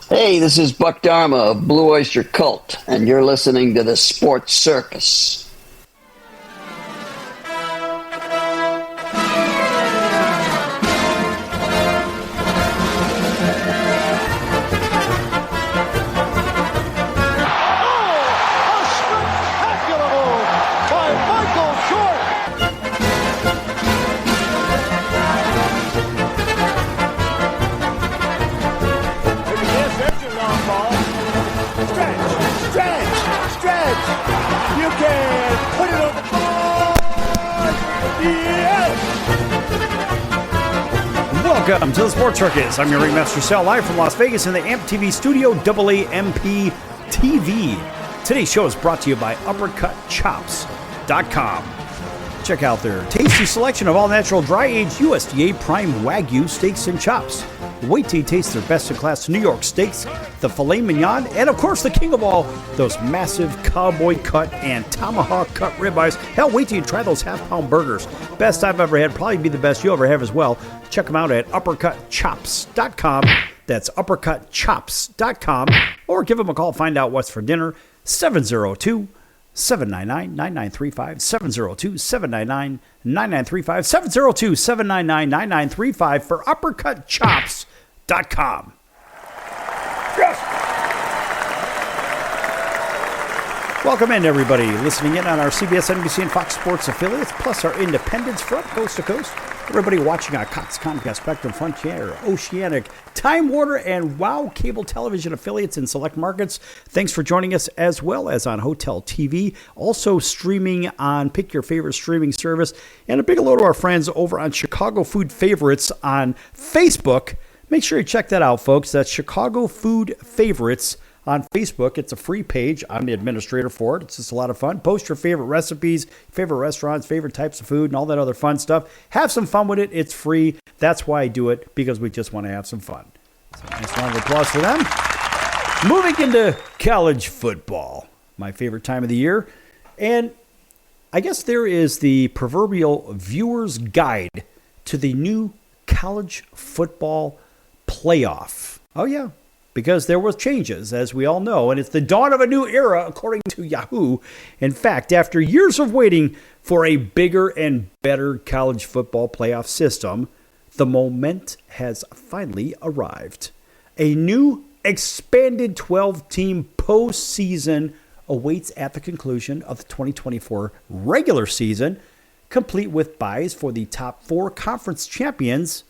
Hey, this is Buck Dharma of Blue Oyster Cult, and you're listening to the Sports Circus. Welcome to the Sports Circus. I'm your Ringmaster Sal, live from Las Vegas in the AMP TV studio, AAMP TV. Today's show is brought to you by UppercutChops.com. Check out their tasty selection of all-natural, dry-aged USDA prime Wagyu steaks and chops. Wait till you taste their best-in-class New York steaks, the filet mignon, and of course the king of all, those massive cowboy cut and tomahawk cut ribeyes. Hell, wait till you try those half-pound burgers. Best I've ever had, probably be the best you'll ever have as well. Check them out at UppercutChops.com. That's UppercutChops.com. Or give them a call, find out what's for dinner. 702-799-9935, 702-799-9935, 702-799-9935 for UppercutChops.com. Yes! Welcome in, everybody, listening in on our CBS, NBC, and Fox Sports affiliates, plus our independents from coast to coast. Everybody watching on Cox, Comcast, Spectrum, Frontier, Oceanic, Time Warner, and WOW cable television affiliates in select markets. Thanks for joining us, as well as on Hotel TV. Also streaming on Pick Your Favorite streaming service. And a big hello to our friends over on Chicago Food Favorites on Facebook. Make sure you check that out, folks. That's Chicago Food Favorites on Facebook. It's a free page. I'm the administrator for it. It's just a lot of fun. Post your favorite recipes, favorite restaurants, favorite types of food, and all that other fun stuff. Have some fun with it. It's free. That's why I do it, because we just want to have some fun. So nice round of applause for them. Moving into college football, my favorite time of the year. And I guess there is the proverbial viewer's guide to the new college football playoff. Oh, yeah. Because there were changes, as we all know, and it's the dawn of a new era, according to Yahoo. In fact, after years of waiting for a bigger and better college football playoff system, the moment has finally arrived. A new expanded 12-team postseason awaits at the conclusion of the 2024 regular season, complete with byes for the top 4 conference champions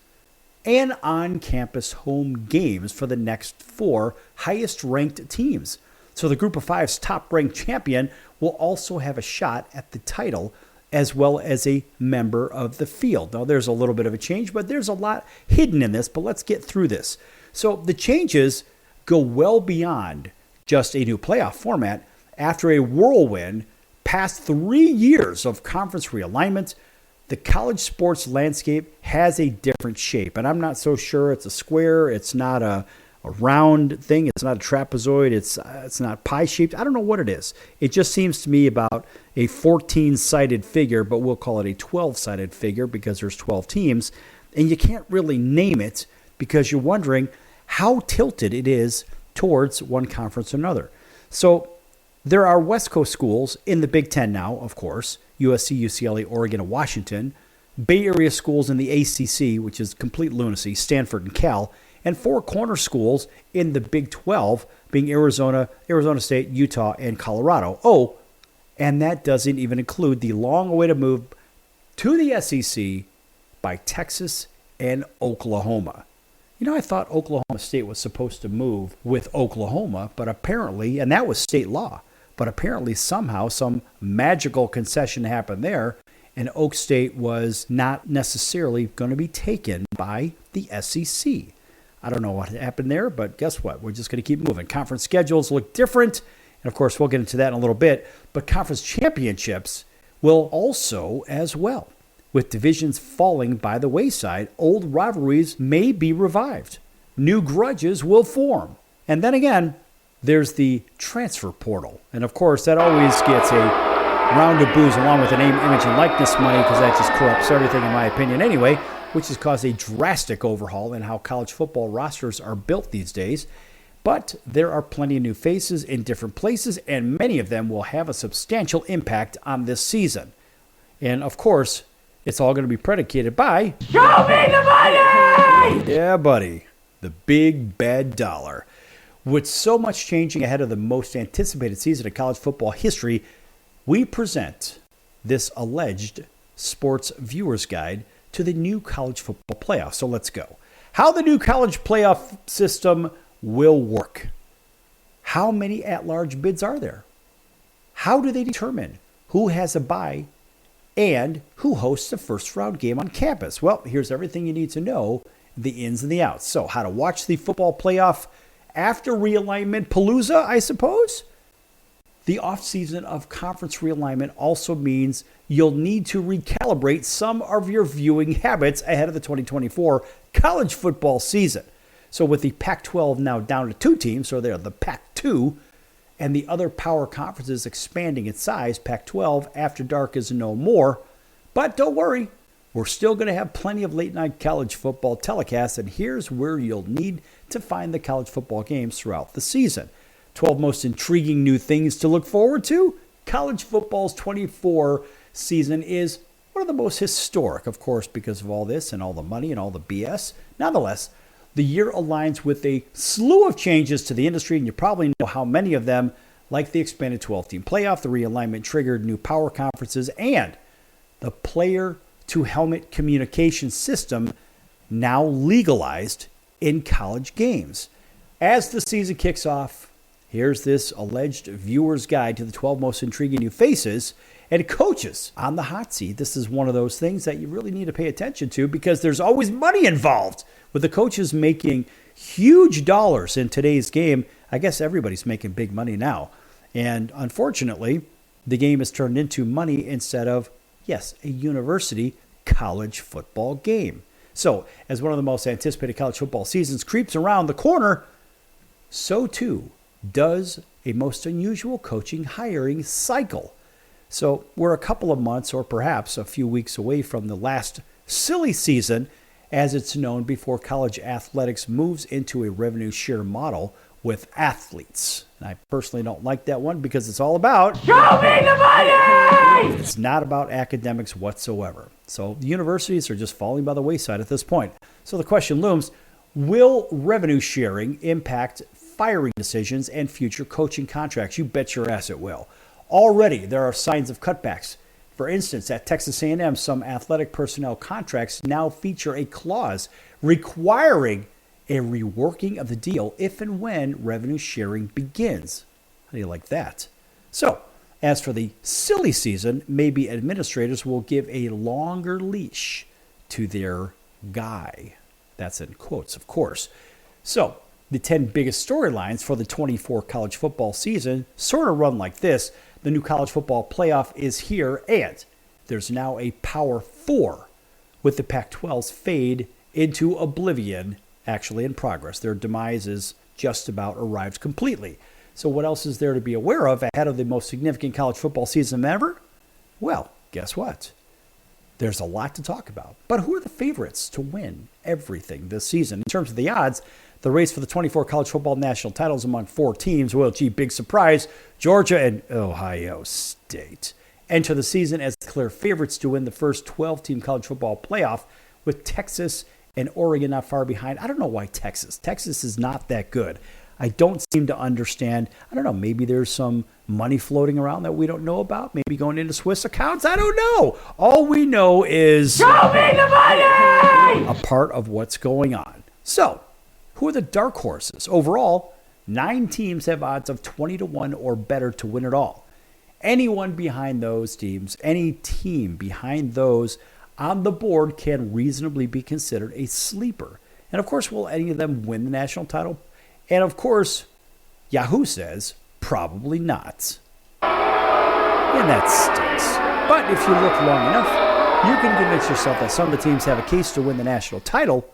and on-campus home games for the next 4 highest-ranked teams. So the Group of Five's top-ranked champion will also have a shot at the title, as well as a member of the field. Now, there's a little bit of a change, but there's a lot hidden in this, but let's get through this. So the changes go well beyond just a new playoff format. After a whirlwind past 3 years of conference realignment, the college sports landscape has a different shape, and I'm not so sure it's a square, it's not a round thing, it's not a trapezoid, it's not pie-shaped. I don't know what it is. It just seems to me about a 14-sided figure, but we'll call it a 12-sided figure because there's 12 teams, and you can't really name it because you're wondering how tilted it is towards one conference or another. So there are West Coast schools in the Big Ten now, of course, USC, UCLA, Oregon, and Washington, Bay Area schools in the ACC, which is complete lunacy, Stanford and Cal, and 4 corner schools in the Big 12, being Arizona, Arizona State, Utah, and Colorado. Oh, and that doesn't even include the long-awaited move to the SEC by Texas and Oklahoma. You know, I thought Oklahoma State was supposed to move with Oklahoma, but apparently, and that was state law, but apparently somehow some magical concession happened there, and Oak State was not necessarily going to be taken by the SEC. I don't know what happened there, but guess what? We're just going to keep moving. Conference schedules look different, and of course we'll get into that in a little bit, but conference championships will also as well. With divisions falling by the wayside, old rivalries may be revived. New grudges will form. And then again, there's the transfer portal. And of course, that always gets a round of booze along with the name, image, and likeness money, because that just corrupts everything in my opinion anyway, which has caused a drastic overhaul in how college football rosters are built these days. But there are plenty of new faces in different places, and many of them will have a substantial impact on this season. And of course, it's all going to be predicated by... Show me the money! Yeah, buddy. The big bad dollar. With so much changing ahead of the most anticipated season of college football history, we present this alleged sports viewer's guide to the new college football playoff. So let's go. How the new college playoff system will work. How many at-large bids are there? How do they determine who has a bye and who hosts the first round game on campus? Well, here's everything you need to know, the ins and the outs. So how to watch the football playoff after realignment palooza, I suppose? The offseason of conference realignment also means you'll need to recalibrate some of your viewing habits ahead of the 2024 college football season. So with the Pac-12 now down to 2 teams, so they're the Pac-2, and the other power conferences expanding in size, Pac-12 after dark is no more. But don't worry, we're still going to have plenty of late-night college football telecasts, and here's where you'll need to find the college football games throughout the season. 12 most intriguing new things to look forward to. College football's 24 season is one of the most historic, of course, because of all this and all the money and all the BS. Nonetheless, the year aligns with a slew of changes to the industry, and you probably know how many of them, like the expanded 12-team playoff, the realignment triggered new power conferences, and the player-to-helmet communication system now legalized in college games. As the season kicks off, here's this alleged viewer's guide to the 12 most intriguing new faces and coaches on the hot seat. This is one of those things that you really need to pay attention to because there's always money involved. With the coaches making huge dollars in today's game, I guess everybody's making big money now. And unfortunately, the game has turned into money instead of, yes, a university college football game. So, as one of the most anticipated college football seasons creeps around the corner, so too does a most unusual coaching hiring cycle. So we're a couple of months or perhaps a few weeks away from the last silly season, as it's known, before college athletics moves into a revenue share model with athletes. And I personally don't like that one because it's all about show me the money! It's not about academics whatsoever. So the universities are just falling by the wayside at this point. So the question looms, will revenue sharing impact firing decisions and future coaching contracts? You bet your ass it will. Already, there are signs of cutbacks. For instance, at Texas A&M, some athletic personnel contracts now feature a clause requiring a reworking of the deal if and when revenue sharing begins. How do you like that? So, as for the silly season, maybe administrators will give a longer leash to their guy. That's in quotes, of course. So, the 10 biggest storylines for the 24 college football season sort of run like this. The new college football playoff is here, and there's now a Power 4 with the Pac-12's fade into oblivion actually in progress. Their demise is just about arrived completely. So what else is there to be aware of ahead of the most significant college football season ever? Well, guess what? There's a lot to talk about. But who are the favorites to win everything this season? In terms of the odds, the race for the 24 college football national titles among 4 teams, well, gee, big surprise, Georgia and Ohio State enter the season as clear favorites to win the first 12-team college football playoff, with Texas and Oregon not far behind. I don't know why Texas. Texas is not that good. I don't seem to understand. I don't know, maybe there's some money floating around that we don't know about, maybe going into Swiss accounts. I don't know. All we know is show me the money! A part of what's going on. So, who are the dark horses? Overall, 9 teams have odds of 20-1 or better to win it all. Anyone behind those teams, any team behind those on the board can reasonably be considered a sleeper. And of course, will any of them win the national title? And of course, Yahoo says probably not. And that stinks. But if you look long enough, you can convince yourself that some of the teams have a case to win the national title.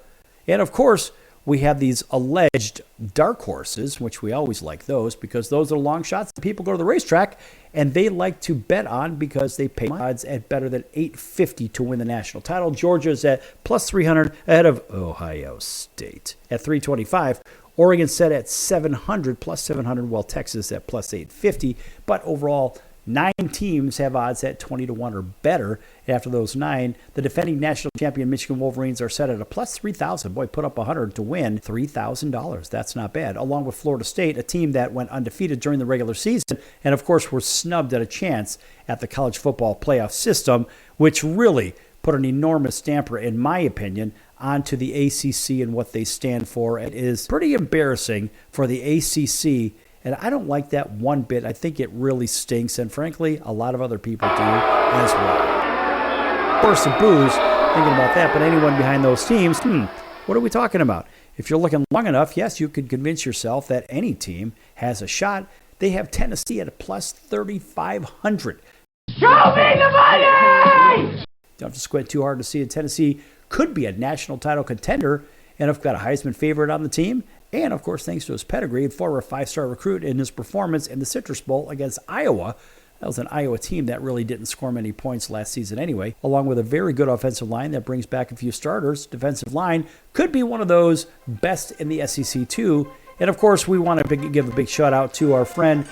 And of course, we have these alleged dark horses, which we always like those because those are long shots that people go to the racetrack and they like to bet on because they pay odds at better than $850 to win the national title. Georgia's at plus 300 ahead of Ohio State at 325. Oregon set at 700, plus 700, while Texas at plus 850. But overall, 9 teams have odds at 20 to 1 or better. After those 9, the defending national champion Michigan Wolverines are set at a plus 3,000. Boy, put up 100 to win $3,000. That's not bad. Along with Florida State, a team that went undefeated during the regular season, and of course were snubbed at a chance at the college football playoff system, which really put an enormous damper, in my opinion, onto the ACC and what they stand for. It is pretty embarrassing for the ACC. And I don't like that one bit. I think it really stinks. And frankly, a lot of other people do as well. Of course, the boos, thinking about that. But anyone behind those teams, what are we talking about? If you're looking long enough, yes, you could convince yourself that any team has a shot. They have Tennessee at a plus 3,500. Show me the money! Don't have to squint too hard to see it. Tennessee could be a national title contender. And I've got a Heisman favorite on the team. And, of course, thanks to his pedigree, former 5-star recruit in his performance in the Citrus Bowl against Iowa. That was an Iowa team that really didn't score many points last season anyway, along with a very good offensive line that brings back a few starters. Defensive line could be one of those best in the SEC, too. And, of course, we want to give a big shout-out to our friend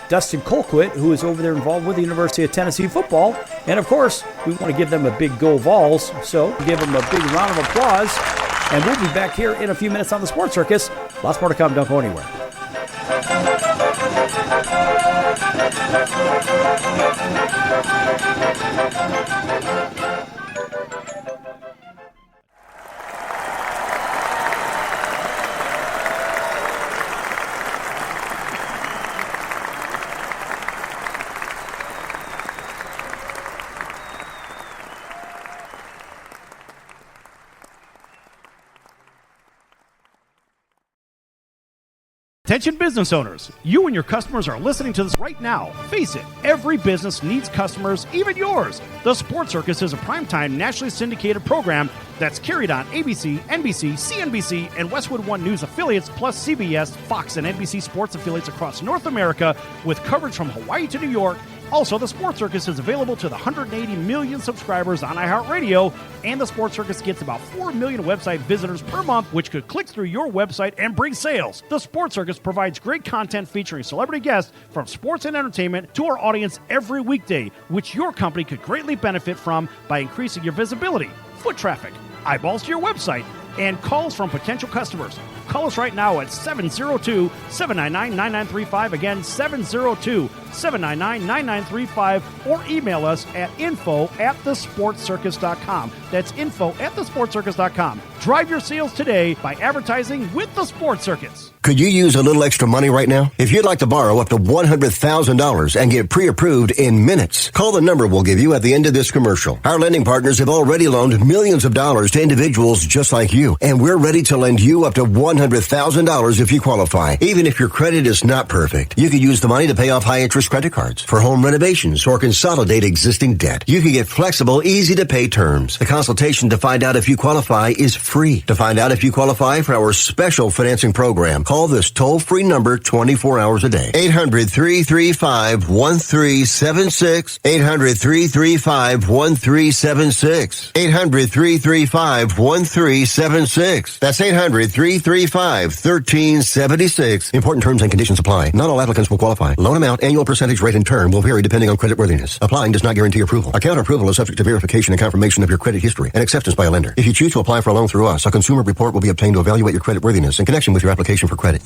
Dustin Colquitt, who is over there involved with the University of Tennessee football. And, of course, we want to give them a big go Vols, so give them a big round of applause. And we'll be back here in a few minutes on the Sports Circus. Lots more to come. Don't go anywhere. Attention business owners, you and your customers are listening to this right now. Face it, every business needs customers, even yours. The Sports Circus is a primetime nationally syndicated program that's carried on ABC, NBC, CNBC, and Westwood One News affiliates, plus CBS, Fox, and NBC sports affiliates across North America, with coverage from Hawaii to New York. Also, the Sports Circus is available to the 180 million subscribers on iHeartRadio, and the Sports Circus gets about 4 million website visitors per month, which could click through your website and bring sales. The Sports Circus provides great content featuring celebrity guests from sports and entertainment to our audience every weekday, which your company could greatly benefit from by increasing your visibility, foot traffic, eyeballs to your website, and calls from potential customers. Call us right now at 702-799-9935. Again, 702-799-9935. Or email us at info@thesportscircus.com. That's info@thesportscircus.com. Drive your sales today by advertising with the Sports Circus. Could you use a little extra money right now? If you'd like to borrow up to $100,000 and get pre-approved in minutes, call the number we'll give you at the end of this commercial. Our lending partners have already loaned millions of dollars to individuals just like you, and we're ready to lend you up to $100,000 if you qualify. Even if your credit is not perfect, you could use the money to pay off high-interest credit cards, for home renovations, or consolidate existing debt. You can get flexible, easy-to-pay terms. The consultation to find out if you qualify is free. To find out if you qualify for our special financing program, call this toll-free number 24 hours a day. 800-335-1376. 800-335-1376. 800-335-1376. That's 800-335-1376. Important terms and conditions apply. Not all applicants will qualify. Loan amount, annual percentage rate, and term will vary depending on creditworthiness. Applying does not guarantee approval. Account approval is subject to verification and confirmation of your credit history and acceptance by a lender. If you choose to apply for a loan through us, a consumer report will be obtained to evaluate your creditworthiness in connection with your application for credit.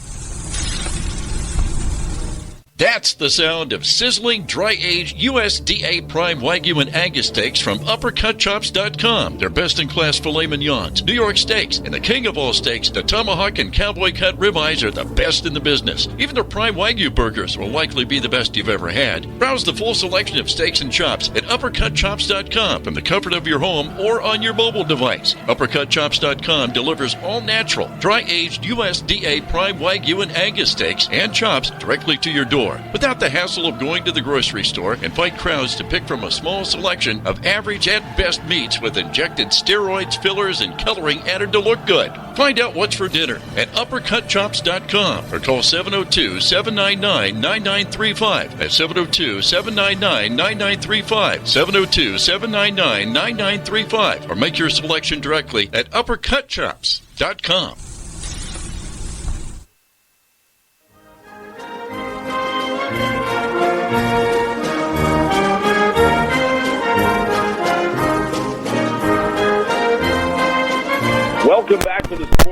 That's the sound of sizzling, dry-aged USDA Prime Wagyu and Angus steaks from UpperCutChops.com. Their best-in-class filet mignons, New York steaks, and the king of all steaks, the tomahawk and cowboy cut ribeyes are the best in the business. Even their Prime Wagyu burgers will likely be the best you've ever had. Browse the full selection of steaks and chops at UpperCutChops.com from the comfort of your home or on your mobile device. UpperCutChops.com delivers all-natural, dry-aged USDA Prime Wagyu and Angus steaks and chops directly to your door, without the hassle of going to the grocery store and fight crowds to pick from a small selection of average at best meats with injected steroids, fillers, and coloring added to look good. Find out what's for dinner at UpperCutChops.com or call 702-799-9935. That's 702-799-9935. 702-799-9935. Or make your selection directly at UpperCutChops.com.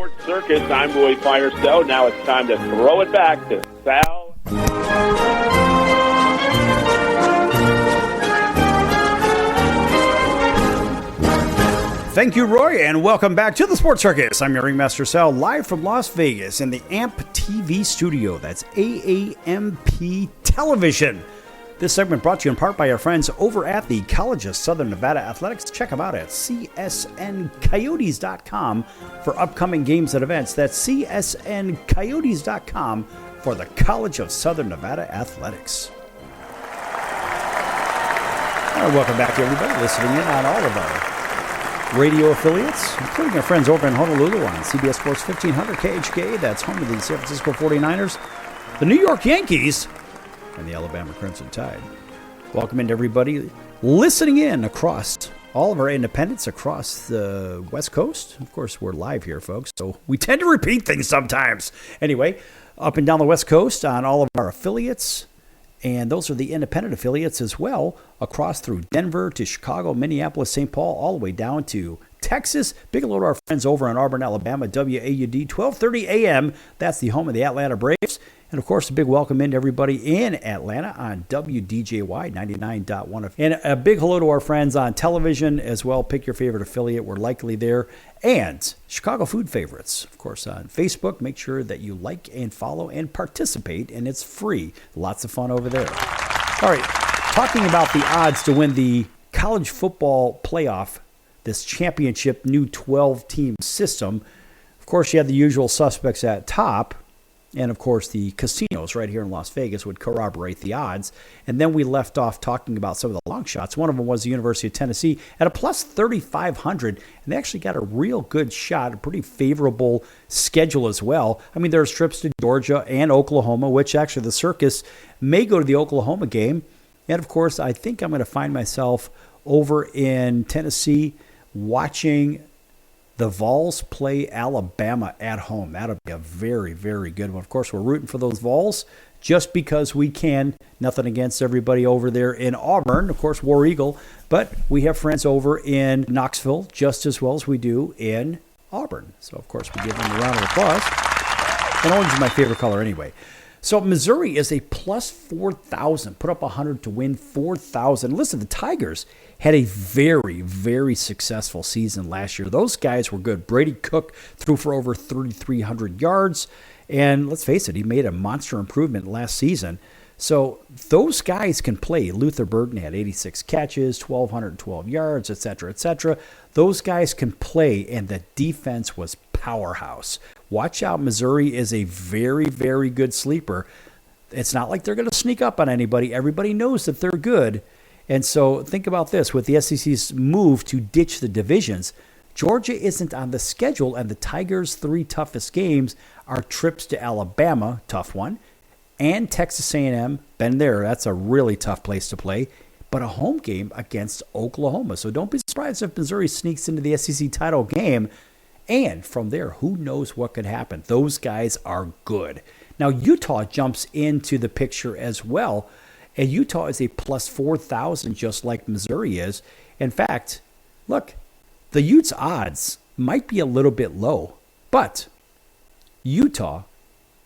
Sports Circus. I'm Roy Firestone. Now it's time to throw it back to Sal. Thank you, Roy, and welcome back to the Sports Circus. I'm your Ringmaster Sal, live from Las Vegas in the AMP TV studio. That's AAMP Television. This segment brought to you in part by our friends over at the College of Southern Nevada Athletics. Check them out at csncoyotes.com for upcoming games and events. That's csncoyotes.com for the College of Southern Nevada Athletics. All right, welcome back to everybody listening in on all of our radio affiliates, including our friends over in Honolulu on CBS Sports 1500 KHK. That's home of the San Francisco 49ers, the New York Yankees, and the Alabama Crimson Tide. Welcome into everybody listening in across all of our independents across the West Coast. Of course, we're live here, folks, so we tend to repeat things sometimes. Anyway, up and down the West Coast on all of our affiliates, and those are the independent affiliates as well, across through Denver to Chicago, Minneapolis, St. Paul, all the way down to Texas. Big hello to our friends over in Auburn, Alabama, WAUD 1230 AM. That's the home of the Atlanta Braves. And, of course, a big welcome in to everybody in Atlanta on WDJY 99.1. And a big hello to our friends on television as well. Pick your favorite affiliate. We're likely there. And Chicago Food Favorites, of course, on Facebook. Make sure that you like and follow and participate, and it's free. Lots of fun over there. All right, talking about the odds to win the college football playoff, this championship new 12-team system. Of course, you have the usual suspects at top. And, of course, the casinos right here in Las Vegas would corroborate the odds. And then we left off talking about some of the long shots. One of them was the University of Tennessee at a plus 3,500. And they actually got a real good shot, a pretty favorable schedule as well. I mean, there's trips to Georgia and Oklahoma, which actually the Circus may go to the Oklahoma game. And, of course, I think I'm going to find myself over in Tennessee watching the Vols play Alabama at home. That'll be a very, very good one. Of course, we're rooting for those Vols just because we can. Nothing against everybody over there in Auburn. Of course, War Eagle. But we have friends over in Knoxville just as well as we do in Auburn. So, of course, we give them a round of applause. And orange is my favorite color anyway. So, Missouri is a plus 4,000. Put up 100 to win 4,000. Listen, the Tigers had a very, very successful season last year. Those guys were good. Brady Cook threw for over 3,300 yards. And let's face it, he made a monster improvement last season. So those guys can play. Luther Burden had 86 catches, 1,212 yards, etc., etc. Those guys can play, and the defense was powerhouse. Watch out, Missouri is a very, very good sleeper. It's not like they're going to sneak up on anybody. Everybody knows that they're good. And so think about this. With the SEC's move to ditch the divisions, Georgia isn't on the schedule, and the Tigers' 3 toughest games are trips to Alabama, tough one, and Texas A&M. Been there. That's a really tough place to play. But a home game against Oklahoma. So don't be surprised if Missouri sneaks into the SEC title game. And from there, who knows what could happen. Those guys are good. Now, Utah jumps into the picture as well. And Utah is a plus 4,000, just like Missouri is. In fact, look, the Utes' odds might be a little bit low, but Utah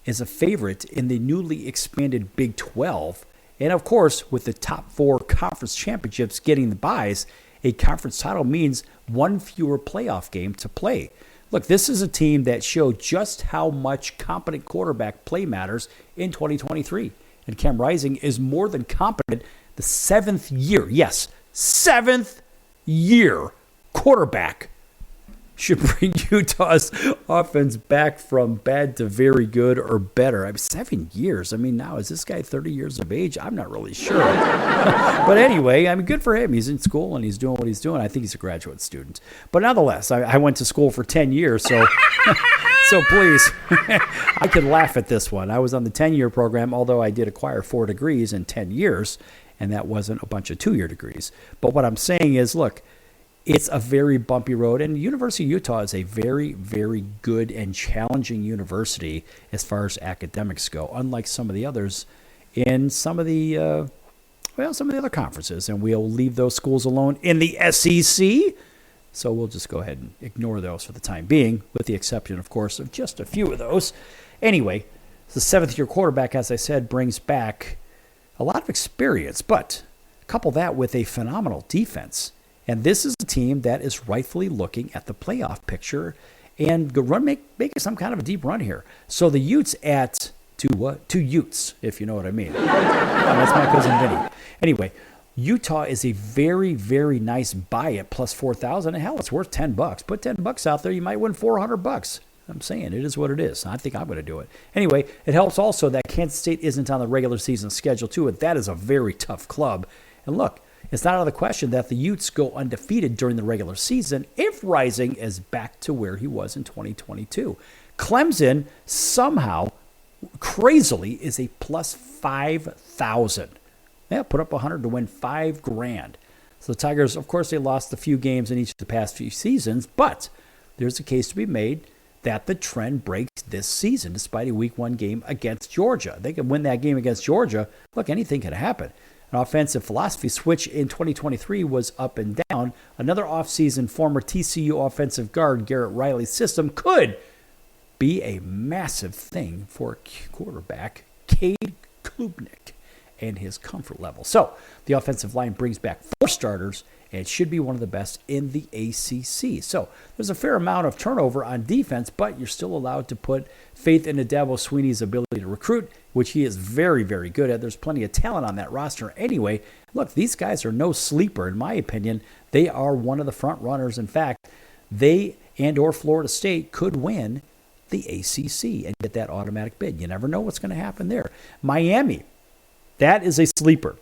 is a favorite in the newly expanded Big 12. And of course, with the top 4 conference championships getting the byes, a conference title means one fewer playoff game to play. Look, this is a team that showed just how much competent quarterback play matters in 2023. And Cam Rising is more than competent. The 7th year, yes, 7th year quarterback should bring Utah's offense back from bad to very good or better. I mean, 7 years. I mean, now, is this guy 30 years of age? I'm not really sure. But anyway, I mean, good for him. He's in school and he's doing what he's doing. I think he's a graduate student. But nonetheless, I went to school for 10 years, so... So please, I can laugh at this one. I was on the 10-year program, although I did acquire 4 degrees in 10 years, and that wasn't a bunch of 2-year degrees. But what I'm saying is, look, it's a very bumpy road, and University of Utah is a very, very good and challenging university as far as academics go, unlike some of the others in some of the other conferences. And we'll leave those schools alone. In the SEC, So we'll just go ahead and ignore those for the time being, with the exception, of course, of just a few of those. Anyway, the seventh-year quarterback, as I said, brings back a lot of experience, but couple that with a phenomenal defense. And this is a team that is rightfully looking at the playoff picture and make some kind of a deep run here. So the Utes at two Utes, if you know what I mean. That's my cousin Vinny. Anyway, Utah is a very, very nice buy at plus 4,000. And hell, it's worth $10. Put $10 out there, you might win $400. I'm saying it is what it is. I think I'm going to do it. Anyway, it helps also that Kansas State isn't on the regular season schedule too, and that is a very tough club. And look, it's not out of the question that the Utes go undefeated during the regular season if Rising is back to where he was in 2022. Clemson somehow, crazily, is a plus 5,000. Yeah, put up 100 to win $5,000. So the Tigers, of course, they lost a few games in each of the past few seasons, but there's a case to be made that the trend breaks this season, despite a Week 1 game against Georgia. They can win that game against Georgia. Look, anything can happen. An offensive philosophy switch in 2023 was up and down. Another offseason former TCU offensive guard Garrett Riley's system could be a massive thing for quarterback Cade Klubnik and his comfort level. So the offensive line brings back 4 starters and should be one of the best in the ACC. So there's a fair amount of turnover on defense, but you're still allowed to put faith in Dabo Swinney's ability to recruit, which he is very, very good at. There's plenty of talent on that roster anyway. Look, these guys are no sleeper, in my opinion. They are one of the front runners. In fact, they and/or Florida State could win the ACC and get that automatic bid. You never know what's going to happen there. Miami, that is a sleeper.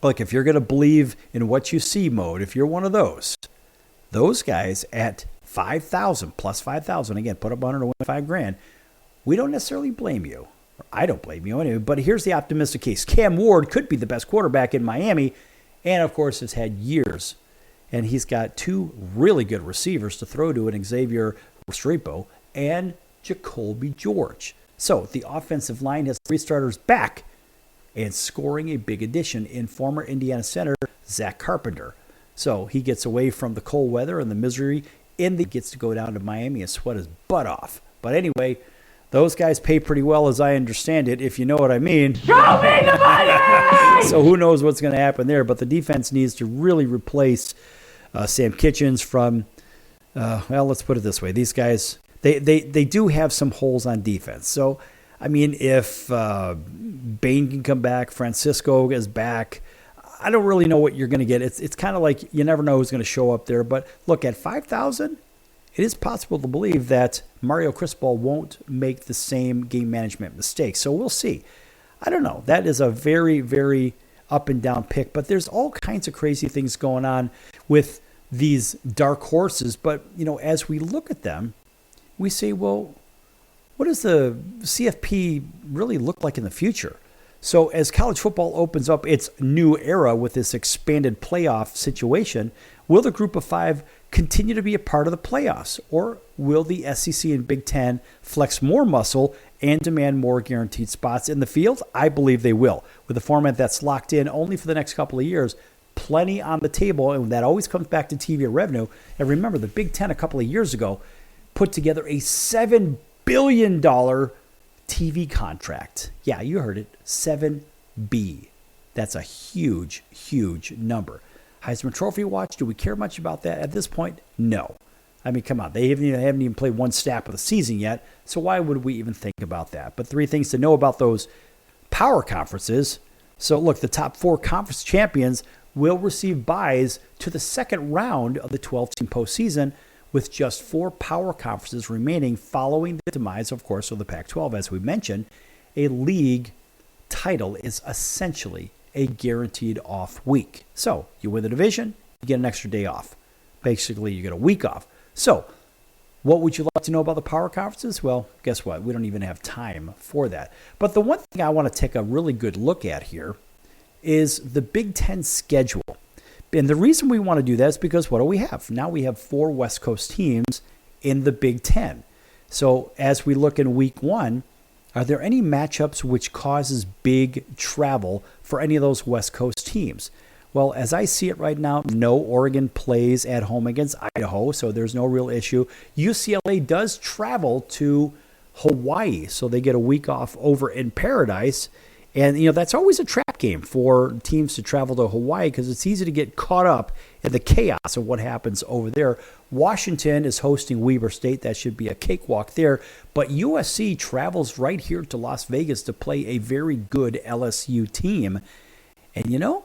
Look, if you're going to believe in what you see mode, if you're one of those guys at 5,000 plus 5,000, again, put up 100 to win $5,000, we don't necessarily blame you. I don't blame you anyway, but here's the optimistic case. Cam Ward could be the best quarterback in Miami, and of course has had years. And he's got 2 really good receivers to throw to in Xavier Restrepo and Jacoby George. So the offensive line has 3 starters back and scoring a big addition in former Indiana center Zach Carpenter. So he gets away from the cold weather and the misery, and he gets to go down to Miami and sweat his butt off. But anyway, those guys pay pretty well, as I understand it, if you know what I mean. Show me the money! So who knows what's going to happen there. But the defense needs to really replace Sam Kitchens from, well, let's put it this way. These guys, they do have some holes on defense. So, I mean, if Bain can come back, Francisco is back, I don't really know what you're going to get. It's kind of like you never know who's going to show up there. But look, at 5,000, it is possible to believe that Mario Cristobal won't make the same game management mistakes. So we'll see. I don't know. That is a very, very up and down pick. But there's all kinds of crazy things going on with these dark horses. But, you know, as we look at them, we say, well, what does the CFP really look like in the future? So as college football opens up its new era with this expanded playoff situation, will the group of 5 continue to be a part of the playoffs? Or will the SEC and Big Ten flex more muscle and demand more guaranteed spots in the field? I believe they will. With a format that's locked in only for the next couple of years, plenty on the table, and that always comes back to TV revenue. And remember, the Big Ten a couple of years ago put together a $7 billion TV contract. Yeah, you heard it, 7B. That's a huge, huge number. Heisman Trophy watch, do we care much about that at this point? No. I mean, come on. They haven't even played one snap of the season yet, so why would we even think about that? But 3 things to know about those power conferences. So look, the top 4 conference champions will receive buys to the second round of the 12-team postseason, with just 4 power conferences remaining following the demise, of course, of the Pac-12. As we mentioned, a league title is essentially a guaranteed off week. So you win the division, you get an extra day off. Basically, you get a week off. So what would you like to know about the power conferences? Well, guess what? We don't even have time for that. But the one thing I want to take a really good look at here is the Big Ten schedule. And the reason we want to do that is because what do we have? Now we have 4 West Coast teams in the Big Ten. So as we look in Week 1, are there any matchups which causes big travel for any of those West Coast teams? Well, as I see it right now, no, Oregon plays at home against Idaho, so there's no real issue. UCLA does travel to Hawaii, so they get a week off over in Paradise. And, that's always a trap game for teams to travel to Hawaii because it's easy to get caught up in the chaos of what happens over there. Washington is hosting Weber State. That should be a cakewalk there. But USC travels right here to Las Vegas to play a very good LSU team. And,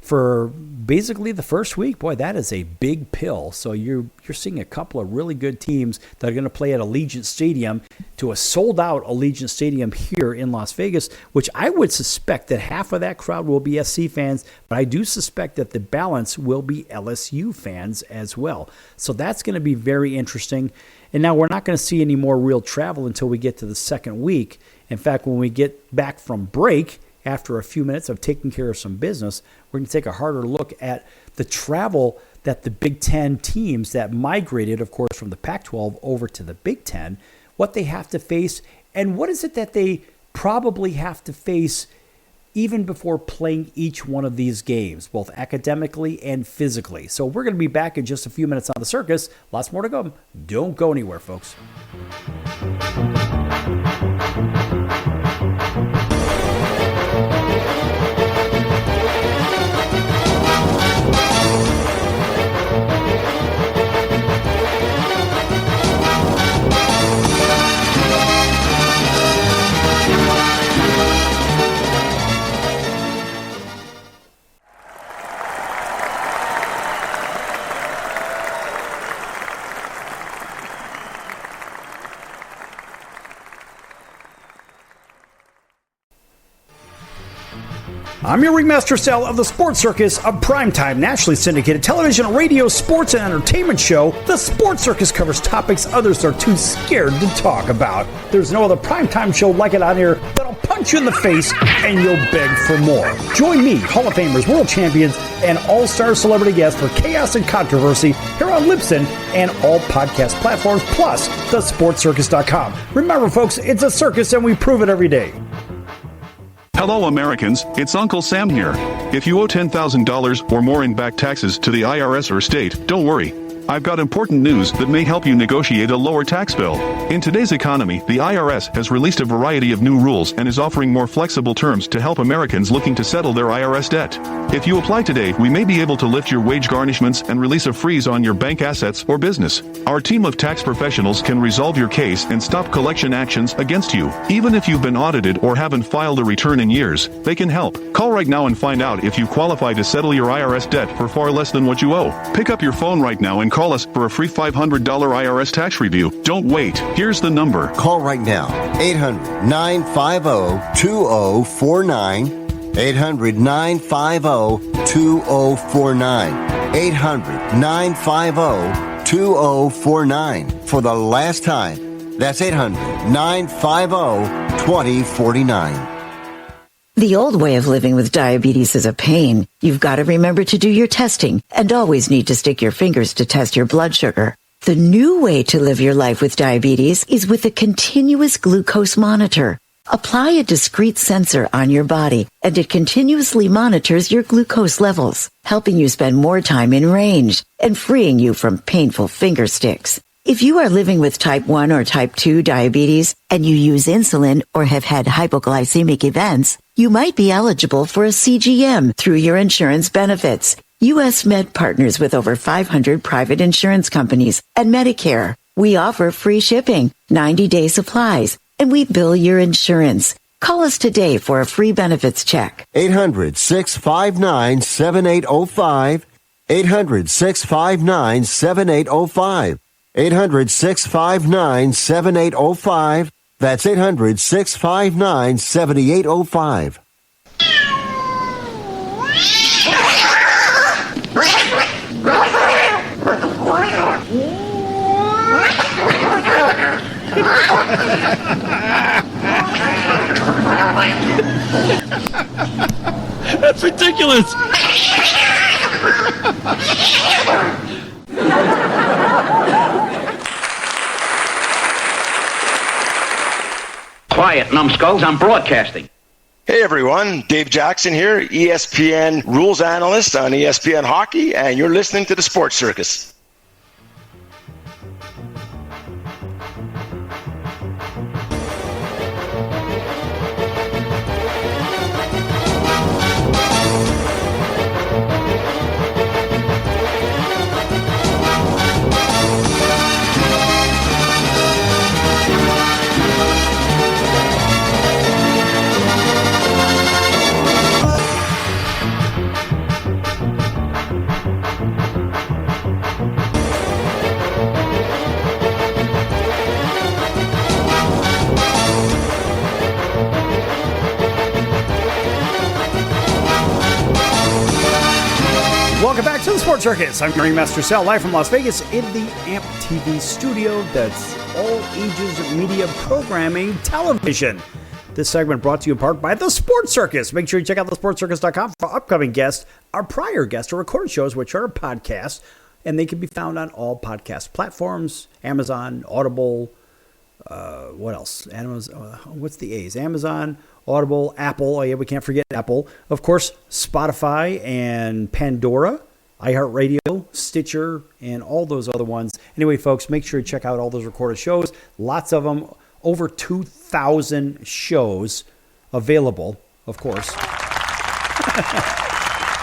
for basically the first week, boy, that is a big pill. So you're seeing a couple of really good teams that are going to play at Allegiant Stadium, to a sold-out Allegiant Stadium here in Las Vegas, which I would suspect that half of that crowd will be SC fans, but I do suspect that the balance will be LSU fans as well. So that's going to be very interesting. And now we're not going to see any more real travel until we get to the second week. In fact, when we get back from break, after a few minutes of taking care of some business, we're going to take a harder look at the travel that the Big Ten teams that migrated, of course, from the Pac-12 over to the Big Ten, what they have to face, and what is it that they probably have to face even before playing each one of these games, both academically and physically. So we're going to be back in just a few minutes on the circus. Lots more to go. Don't go anywhere, folks. I'm your Ringmaster Sal of the Sports Circus, a primetime, nationally syndicated television, radio, sports, and entertainment show. The Sports Circus covers topics others are too scared to talk about. There's no other primetime show like it on here that'll punch you in the face and you'll beg for more. Join me, Hall of Famers, world champions, and all-star celebrity guests for chaos and controversy here on Libsyn and all podcast platforms, plus thesportscircus.com. Remember, folks, it's a circus and we prove it every day. Hello Americans, it's Uncle Sam here. If you owe $10,000 or more in back taxes to the IRS or state, don't worry. I've got important news that may help you negotiate a lower tax bill. In today's economy, the IRS has released a variety of new rules and is offering more flexible terms to help Americans looking to settle their IRS debt. If you apply today, we may be able to lift your wage garnishments and release a freeze on your bank assets or business. Our team of tax professionals can resolve your case and stop collection actions against you. Even if you've been audited or haven't filed a return in years, they can help. Call right now and find out if you qualify to settle your IRS debt for far less than what you owe. Pick up your phone right now and call us for a free $500 IRS tax review. Don't wait. Here's the number. Call right now. 800-950-2049. 800-950-2049. 800-950-2049. For the last time, that's 800-950-2049. The old way of living with diabetes is a pain. You've got to remember to do your testing and always need to stick your fingers to test your blood sugar. The new way to live your life with diabetes is with a continuous glucose monitor. Apply a discrete sensor on your body, and it continuously monitors your glucose levels, helping you spend more time in range and freeing you from painful finger sticks. If you are living with type 1 or type 2 diabetes and you use insulin or have had hypoglycemic events, you might be eligible for a CGM through your insurance benefits. U.S. Med partners with over 500 private insurance companies and Medicare. We offer free shipping, 90-day supplies, and we bill your insurance. Call us today for a free benefits check. 800-659-7805. 800-659-7805. 800-659-7805. That's 800-659-7805. That's ridiculous. Quiet, numbskulls, I'm broadcasting. Hey everyone, Dave Jackson here, ESPN rules analyst on ESPN Hockey, and you're listening to the Sports Circus. Welcome back to the Sports Circus. I'm Ringmaster Sal, live from Las Vegas in the AMP TV studio. That's all ages media programming television. This segment brought to you in part by the Sports Circus. Make sure you check out thesportscircus.com for upcoming guests, our prior guests, or recorded shows, which are podcasts, and they can be found on all podcast platforms: Amazon, Audible, what else? What's the A's? Amazon, Audible, Apple. Oh, yeah, we can't forget Apple. Of course, Spotify and Pandora, iHeartRadio, Stitcher, and all those other ones. Anyway, folks, make sure you check out all those recorded shows. Lots of them. Over 2,000 shows available, of course.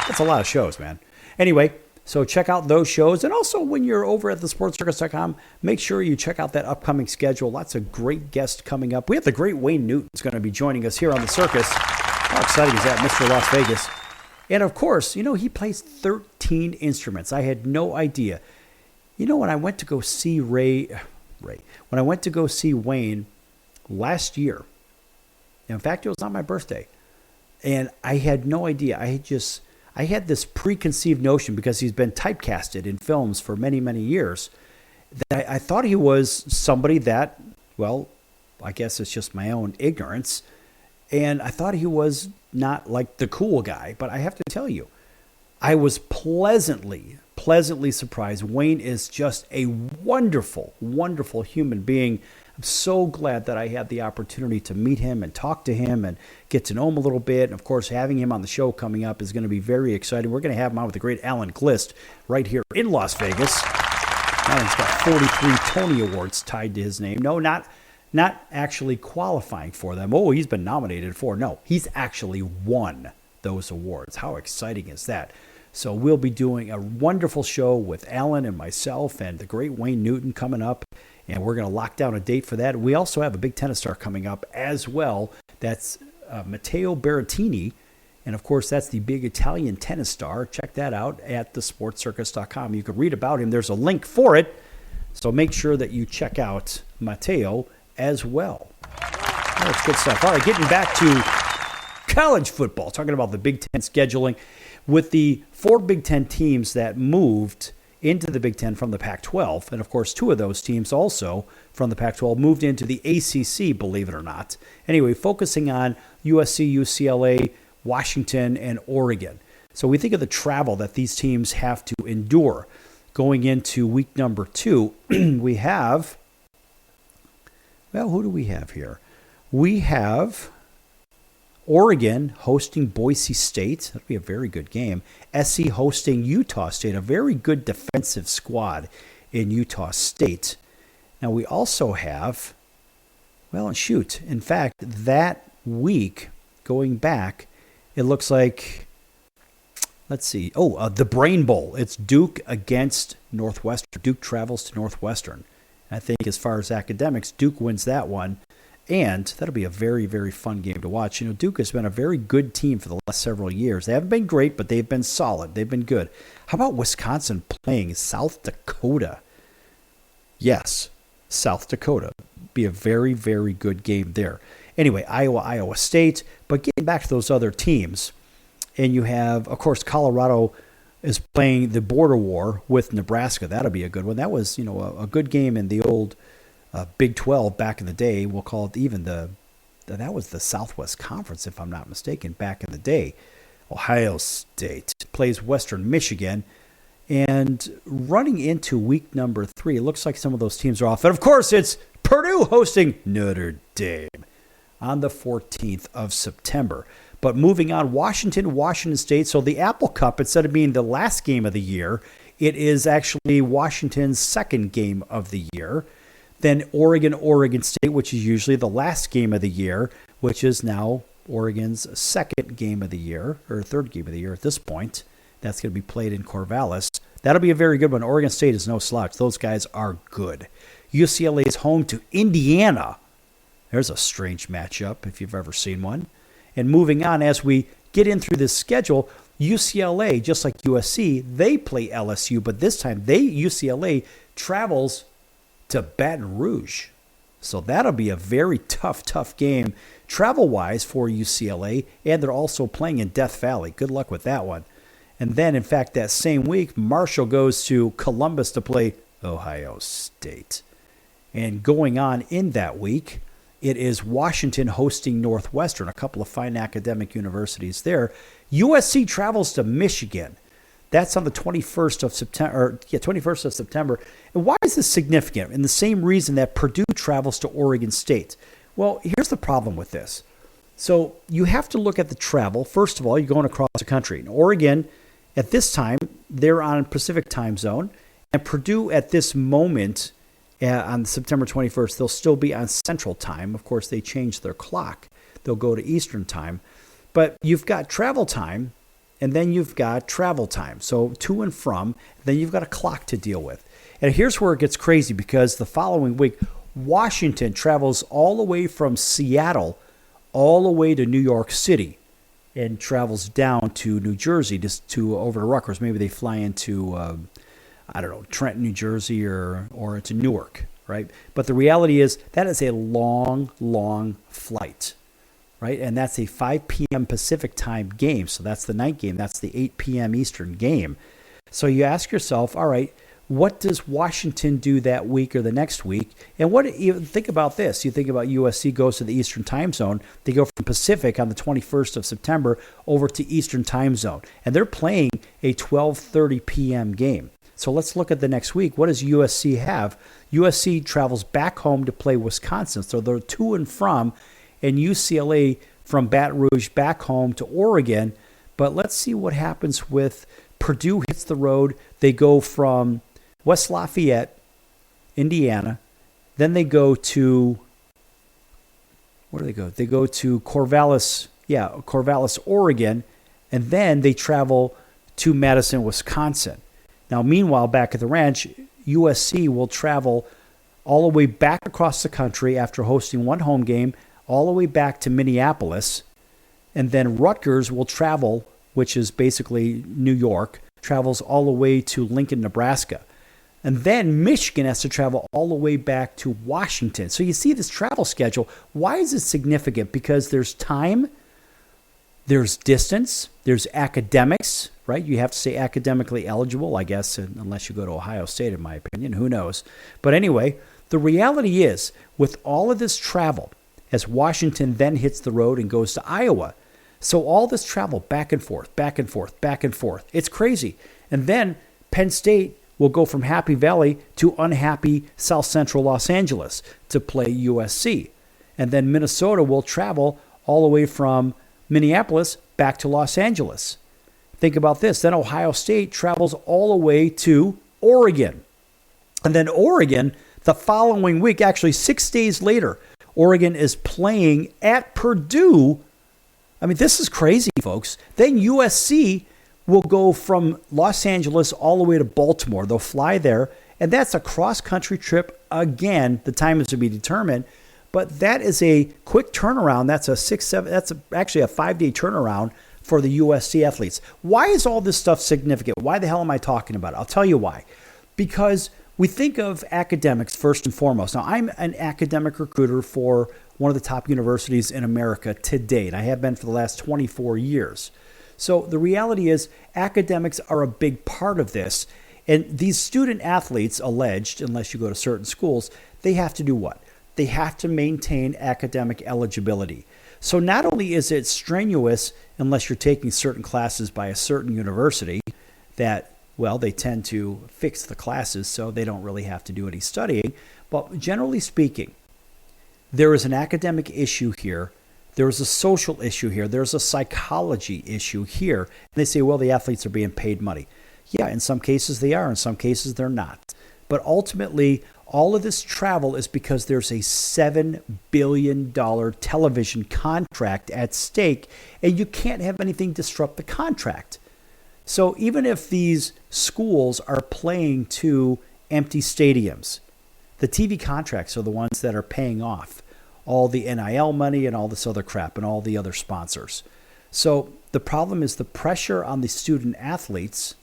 That's a lot of shows, man. Anyway, so check out those shows. And also, when you're over at thesportscircus.com, make sure you check out that upcoming schedule. Lots of great guests coming up. We have the great Wayne Newton's going to be joining us here on the circus. How exciting is that, Mr. Las Vegas? And, of course, you know, he plays 13 instruments. I had no idea. You know, when I went to go see when I went to go see Wayne last year, in fact, it was on my birthday, and I had no idea. I had this preconceived notion, because he's been typecasted in films for many, many years, that I thought he was somebody that, well, I guess it's just my own ignorance, and I thought he was not like the cool guy. But I have to tell you, I was pleasantly surprised. Wayne is just a wonderful, wonderful human being. I'm so glad that I had the opportunity to meet him and talk to him and get to know him a little bit. And, of course, having him on the show coming up is going to be very exciting. We're going to have him on with the great Alan Glist right here in Las Vegas. Alan's got 43 Tony Awards tied to his name. No, not actually qualifying for them. Oh, he's been nominated for. No, he's actually won those awards. How exciting is that? So we'll be doing a wonderful show with Alan and myself and the great Wayne Newton coming up, and we're going to lock down a date for that. We also have a big tennis star coming up as well. That's Matteo Berrettini, and of course that's the big Italian tennis star. Check that out at thesportscircus.com. You can read about him. There's a link for it, so make sure that you check out Matteo as well. That's good stuff. All right, getting back to college football, talking about the Big Ten scheduling. With the 4 Big Ten teams that moved into the Big Ten from the Pac-12, and of course 2 of those teams also from the Pac-12 moved into the ACC, believe it or not. Anyway, focusing on USC, UCLA, Washington, and Oregon. So we think of the travel that these teams have to endure going into week number 2. We have, well, who do we have here? We have Oregon hosting Boise State. That'll be a very good game. SC hosting Utah State, a very good defensive squad in Utah State. Now we also have, well, shoot, in fact, that week, going back, it looks like, let's see, the Brain Bowl. It's Duke against Northwestern. Duke travels to Northwestern. I think as far as academics, Duke wins that one. And that'll be a very, very fun game to watch. You know, Duke has been a very good team for the last several years. They haven't been great, but they've been solid. They've been good. How about Wisconsin playing South Dakota? Yes, South Dakota. Be a very, very good game there. Anyway, Iowa State. But getting back to those other teams, and you have, of course, Colorado is playing the border war with Nebraska. That'll be a good one. That was, a good game in the old Big 12 back in the day. We'll call it even that was the Southwest Conference, if I'm not mistaken, back in the day. Ohio State plays Western Michigan. And running into week number 3, it looks like some of those teams are off. And, of course, it's Purdue hosting Notre Dame. on the 14th of September. But moving on, Washington State. So the Apple Cup, instead of being the last game of the year, it is actually Washington's second game of the year. Then Oregon State, which is usually the last game of the year, which is now Oregon's second game of the year, or third game of the year at this point. That's going to be played in Corvallis. That'll be a very good one. Oregon State is no slouch. Those guys are good. UCLA is home to Indiana. There's a strange matchup if you've ever seen one. And moving on, as we get in through this schedule, UCLA, just like USC, they play LSU, but this time UCLA travels to Baton Rouge. So that'll be a very tough game travel-wise for UCLA, and they're also playing in Death Valley. Good luck with that one. And then, in fact, that same week, Marshall goes to Columbus to play Ohio State. And going on in that week, it is Washington hosting Northwestern, a couple of fine academic universities there. USC travels to Michigan. That's on the 21st of September. 21st of September. And why is this significant? In the same reason that Purdue travels to Oregon State. Well, here's the problem with this. So you have to look at the travel. First of all, you're going across the country. In Oregon, at this time, they're on Pacific time zone. And Purdue, at this moment, on September 21st, they'll still be on Central Time. Of course, they changed their clock. They'll go to Eastern Time. But you've got travel time, and then you've got travel time. So to and from, then you've got a clock to deal with. And here's where it gets crazy, because the following week, Washington travels all the way from Seattle all the way to New York City and travels down to New Jersey, just to over to Rutgers. Maybe they fly into Trenton, New Jersey, or to Newark, right? But the reality is that is a long flight, right? And that's a 5 p.m. Pacific time game. So that's the night game. That's the 8 p.m. Eastern game. So you ask yourself, all right, what does Washington do that week or the next week? And think about this. You think about USC goes to the Eastern time zone. They go from Pacific on the 21st of September over to Eastern time zone. And they're playing a 12:30 p.m. game. So let's look at the next week. What does USC have? USC travels back home to play Wisconsin. So they're to and from, and UCLA from Baton Rouge back home to Oregon. But let's see what happens with Purdue hits the road. They go from West Lafayette, Indiana. Then they go to, where do they go? They go to Corvallis, Oregon. And then they travel to Madison, Wisconsin. Now, meanwhile, back at the ranch, USC will travel all the way back across the country after hosting one home game, all the way back to Minneapolis. And then Rutgers will travel, which is basically New York, travels all the way to Lincoln, Nebraska. And then Michigan has to travel all the way back to Washington. So you see this travel schedule. Why is it significant? Because there's time, there's distance, there's academics, right? You have to say academically eligible, I guess, unless you go to Ohio State, in my opinion. Who knows? But anyway, the reality is, with all of this travel, as Washington then hits the road and goes to Iowa, so all this travel back and forth, it's crazy. And then Penn State will go from Happy Valley to unhappy South Central Los Angeles to play USC. And then Minnesota will travel all the way from Minneapolis back to Los Angeles. Think about this. Then Ohio State travels all the way to Oregon. And then Oregon, the following week, actually 6 days later, Oregon is playing at Purdue. I mean, this is crazy, folks. Then USC will go from Los Angeles all the way to Baltimore. They'll fly there, and that's a cross-country trip again. The time is to be determined, but that is a quick turnaround. That's actually a 5-day turnaround for the USC athletes. Why is all this stuff significant? Why the hell am I talking about it? I'll tell you why. Because we think of academics first and foremost. Now, I'm an academic recruiter for one of the top universities in America to date. I have been for the last 24 years. So the reality is academics are a big part of this. And these student athletes, alleged, unless you go to certain schools, they have to do what? They have to maintain academic eligibility. So not only is it strenuous, unless you're taking certain classes by a certain university, that, well, they tend to fix the classes so they don't really have to do any studying. But generally speaking, there is an academic issue here. There is a social issue here. There's a psychology issue here. And they say, well, the athletes are being paid money. Yeah, in some cases they are. In some cases they're not. But ultimately, all of this travel is because there's a $7 billion television contract at stake, and you can't have anything disrupt the contract. So even if these schools are playing to empty stadiums, the TV contracts are the ones that are paying off all the NIL money and all this other crap and all the other sponsors. So the problem is the pressure on the student athletes,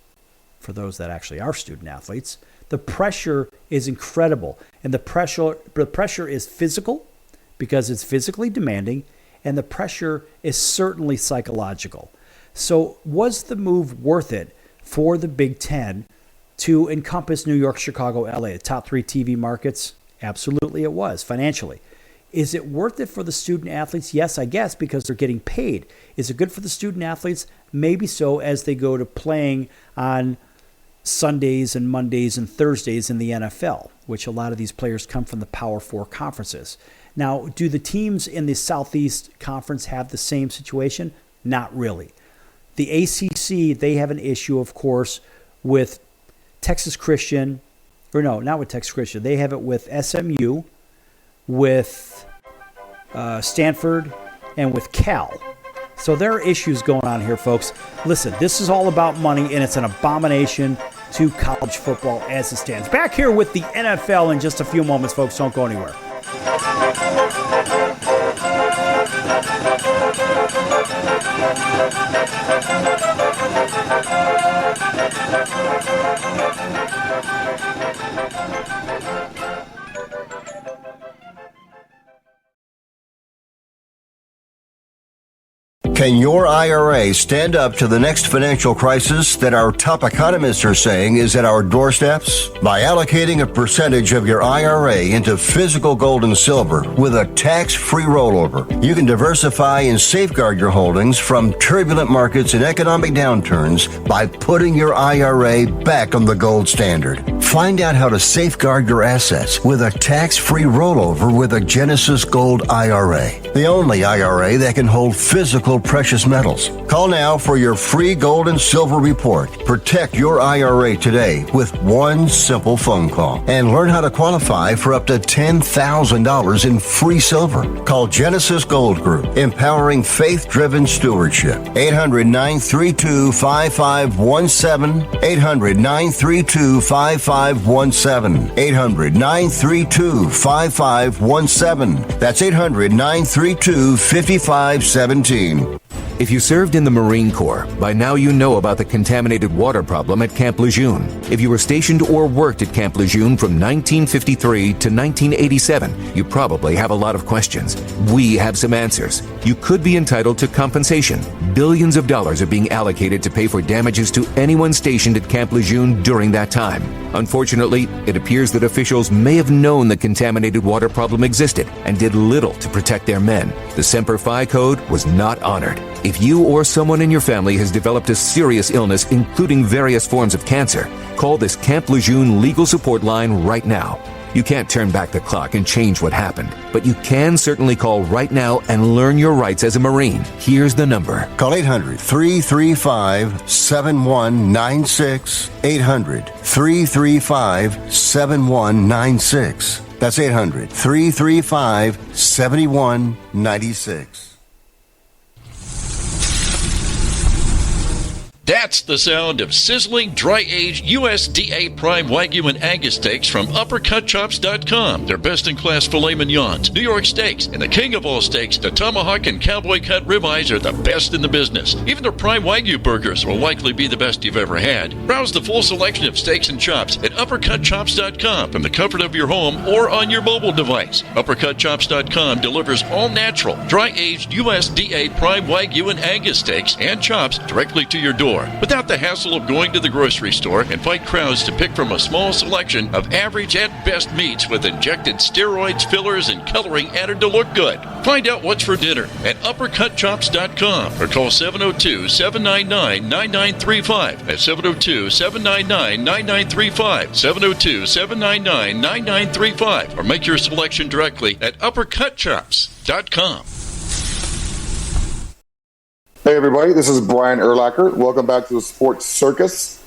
for those that actually are student athletes, the pressure is incredible. And the pressure is physical because it's physically demanding, and the pressure is certainly psychological. So was the move worth it for the Big Ten to encompass New York, Chicago, LA, the top 3 TV markets? Absolutely it was, financially. Is it worth it for the student athletes? Yes, I guess, because they're getting paid. Is it good for the student athletes? Maybe so, as they go to playing on Sundays and Mondays and Thursdays in the NFL, which a lot of these players come from the Power 4 conferences. Now, do the teams in the Southeast Conference have the same situation? Not really. The ACC, they have an issue, of course, with Texas Christian, or no, not with Texas Christian. They have it with SMU, with Stanford, and with Cal. So there are issues going on here, folks. Listen, this is all about money, and it's an abomination to college football as it stands. Back here with the NFL in just a few moments, folks. Don't go anywhere. Can your IRA stand up to the next financial crisis that our top economists are saying is at our doorsteps? By allocating a percentage of your IRA into physical gold and silver with a tax-free rollover, you can diversify and safeguard your holdings from turbulent markets and economic downturns by putting your IRA back on the gold standard. Find out how to safeguard your assets with a tax-free rollover with a Genesis Gold IRA, the only IRA that can hold physical precious metals. Call now for your free gold and silver report. Protect your IRA today with one simple phone call and learn how to qualify for up to $10,000 in free silver. Call Genesis Gold Group, empowering faith-driven stewardship. 800-932-5517. 800-932-5517. 800-932-5517. That's 800-932-5517. If you served in the Marine Corps, by now you know about the contaminated water problem at Camp Lejeune. If you were stationed or worked at Camp Lejeune from 1953 to 1987, you probably have a lot of questions. We have some answers. You could be entitled to compensation. Billions of dollars are being allocated to pay for damages to anyone stationed at Camp Lejeune during that time. Unfortunately, it appears that officials may have known the contaminated water problem existed and did little to protect their men. The Semper Fi Code was not honored. If you or someone in your family has developed a serious illness, including various forms of cancer, call this Camp Lejeune legal support line right now. You can't turn back the clock and change what happened, but you can certainly call right now and learn your rights as a Marine. Here's the number. Call 800-335-7196. 800-335-7196. That's 800-335-7196. That's the sound of sizzling, dry-aged USDA Prime Wagyu and Angus steaks from UpperCutChops.com. Their best-in-class filet mignons, New York steaks, and the king of all steaks, the tomahawk and cowboy cut ribeyes are the best in the business. Even their Prime Wagyu burgers will likely be the best you've ever had. Browse the full selection of steaks and chops at UpperCutChops.com from the comfort of your home or on your mobile device. UpperCutChops.com delivers all-natural, dry-aged USDA Prime Wagyu and Angus steaks and chops directly to your door. store without the hassle of going to the grocery store and fight crowds to pick from a small selection of average at best meats with injected steroids, fillers, and coloring added to look good. Find out what's for dinner at uppercutchops.com or call 702-799-9935 at 702-799-9935, 702-799-9935, or make your selection directly at uppercutchops.com. Hey everybody, this is Brian Urlacher. Welcome back to the Sports Circus.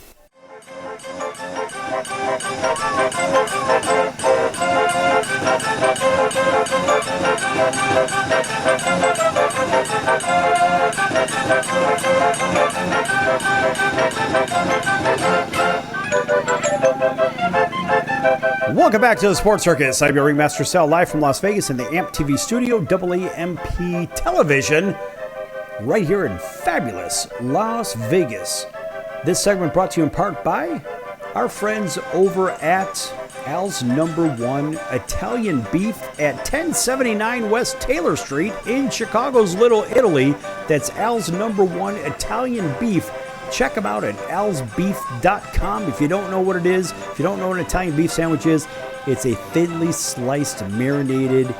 Welcome back to the Sports Circus. I'm your Ringmaster Sal, live from Las Vegas in the AMP TV studio, AAMP television, right here in fabulous Las Vegas. This segment brought to you in part by our friends over at Al's Number One Italian Beef at 1079 West Taylor Street in Chicago's Little Italy. That's Al's Number One Italian Beef. Check them out at alsbeef.com. If you don't know what it is, if you don't know what an Italian beef sandwich is, it's a thinly sliced, marinated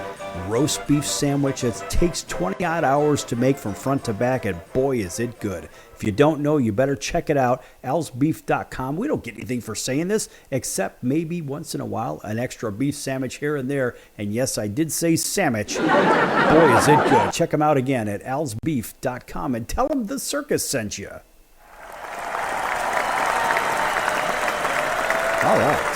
roast beef sandwich that takes 20-odd hours to make from front to back, and boy, is it good. If you don't know, you better check it out, alsbeef.com. We don't get anything for saying this, except maybe once in a while, an extra beef sandwich here and there. And yes, I did say sandwich. Boy, is it good. Check them out again at alsbeef.com and tell them the circus sent you. All right.